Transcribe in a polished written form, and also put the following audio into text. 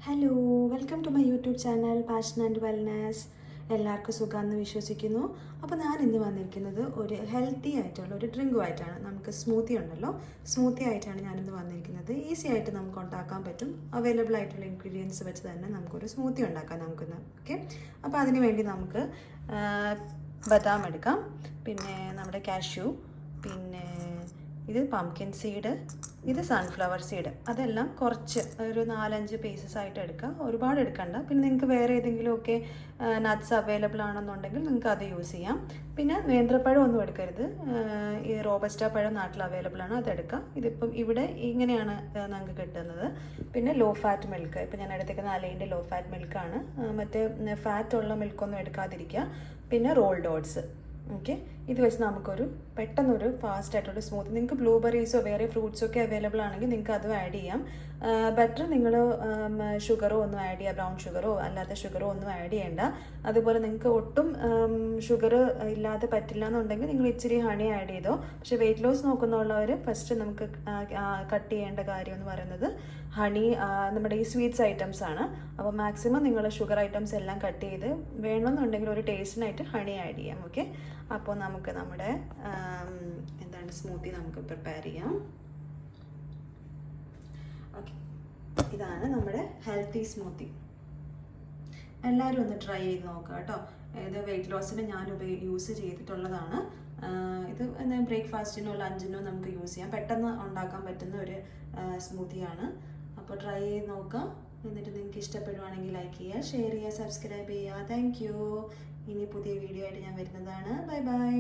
Hello, welcome to my YouTube channel passion and wellness. എല്ലാവർക്കും സുഖമാണെന്ന് വിശ്വസിക്കുന്നു. അപ്പോൾ ഞാൻ ഇന്ന് വന്നിരിക്കുന്നത് ഒരു ഹെൽത്തി ആയിട്ടുള്ള ഒരു ഡ്രിങ്കുമായിട്ടാണ്. നമുക്ക് സ്മൂത്തി ഉണ്ടല്ലോ, സ്മൂത്തി ആയിട്ടാണ് ഞാനിന്ന് വന്നിരിക്കുന്നത്. ഈസി ആയിട്ട് നമുക്ക് ഉണ്ടാക്കാൻ പറ്റും. അവൈലബിൾ ആയിട്ടുള്ള ഇൻഗ്രീഡിയൻസ് വെച്ച് തന്നെ നമുക്കൊരു സ്മൂത്തി ഉണ്ടാക്കാം നമുക്കിന്ന്. ഓക്കെ, അപ്പോൾ അതിന് വേണ്ടി നമുക്ക് ബദാം എടുക്കാം, പിന്നെ നമ്മുടെ കാഷ്യൂ, പിന്നെ ഇത് പംകിൻ സീഡ്, ഇത് സൺഫ്ലവർ സീഡ്. അതെല്ലാം കുറച്ച് ഒരു 4-5 പീസസ് ആയിട്ട് എടുക്കുക, ഒരുപാട് എടുക്കണ്ട. പിന്നെ നിങ്ങൾക്ക് വേറെ ഏതെങ്കിലുമൊക്കെ നട്ട്സ് അവൈലബിൾ ആണെന്നുണ്ടെങ്കിൽ നിങ്ങൾക്ക് അത് യൂസ് ചെയ്യാം. പിന്നെ നേന്ത്രപ്പഴം ഒന്നും എടുക്കരുത്, ഈ റോബസ്റ്റ പഴം നാട്ടിൽ അവൈലബിൾ ആണ്, അതെടുക്കാം. ഇതിപ്പം ഇവിടെ ഇങ്ങനെയാണ് നമുക്ക് കിട്ടുന്നത്. പിന്നെ ലോ ഫാറ്റ് മിൽക്ക്, ഇപ്പം ഞാൻ എടുത്തേക്കുന്ന അലൈൻ്റെ ലോ ഫാറ്റ് മിൽക്കാണ്. മറ്റേ ഫാറ്റുള്ള മിൽക്കൊന്നും എടുക്കാതിരിക്കുക. പിന്നെ റോൾഡ് ഓട്സ്. ഓക്കെ, ഇത് വെച്ച് നമുക്കൊരു പെട്ടെന്നൊരു ഫാസ്റ്റ് ആയിട്ടൊരു സ്മൂത്തി. നിങ്ങൾക്ക് ബ്ലൂബെറീസോ വേറെ ഫ്രൂട്ട്സോ ഒക്കെ അവൈലബിൾ ആണെങ്കിൽ നിങ്ങൾക്ക് അതും ആഡ് ചെയ്യാം. ബെറ്റർ നിങ്ങൾ ഷുഗറോ ഒന്നും ആഡ് ചെയ്യുക, ബ്രൗൺ ഷുഗറോ അല്ലാത്ത ഷുഗറോ ഒന്നും ആഡ് ചെയ്യേണ്ട. അതുപോലെ നിങ്ങൾക്ക് ഒട്ടും ഷുഗർ ഇല്ലാതെ പറ്റില്ല എന്നുണ്ടെങ്കിൽ നിങ്ങൾ ഇച്ചിരി ഹണി ആഡ് ചെയ്തോ. പക്ഷേ വെയിറ്റ് ലോസ് നോക്കുന്നുള്ളവർ ഫസ്റ്റ് നമുക്ക് കട്ട് ചെയ്യേണ്ട കാര്യം എന്ന് പറയുന്നത് ഹണി, നമ്മുടെ ഈ സ്വീറ്റ്സ് ഐറ്റംസ് ആണ്. അപ്പോൾ മാക്സിമം നിങ്ങൾ ഷുഗർ ഐറ്റംസ് എല്ലാം കട്ട് ചെയ്ത് വേണമെന്നുണ്ടെങ്കിൽ ഒരു ടേസ്റ്റിനായിട്ട് ഹണി ആഡ് ചെയ്യാം. ഓക്കെ, അപ്പോൾ നമുക്ക് നമ്മുടെ എന്താണ് സ്മൂത്തി നമുക്ക് പ്രിപ്പയർ ചെയ്യാം. ഓക്കെ, ഇതാണ് നമ്മുടെ ഹെൽത്തി സ്മൂത്തി. എല്ലാവരും ഒന്ന് ട്രൈ ചെയ്ത് നോക്കുക കേട്ടോ. ഇത് വെയിറ്റ് ലോസിന് ഞാൻ യൂസ് ചെയ്തിട്ടുള്ളതാണ്. ഇത് ബ്രേക്ക്ഫാസ്റ്റിനോ ലഞ്ചിനോ നമുക്ക് യൂസ് ചെയ്യാം. പെട്ടെന്ന് ഉണ്ടാക്കാൻ പറ്റുന്ന ഒരു സ്മൂത്തിയാണ്. അപ്പോൾ ട്രൈ ചെയ്ത് നോക്കുക. എന്നിട്ട് നിങ്ങൾക്ക് ഇഷ്ടപ്പെടുവാണെങ്കിൽ ലൈക്ക് ചെയ്യുക, ഷെയർ ചെയ്യുക, സബ്സ്ക്രൈബ് ചെയ്യുക. Thank you. ഇനി പുതിയ വീഡിയോ ആയിട്ട് ഞാൻ വരുന്നതാണ്. Bye bye.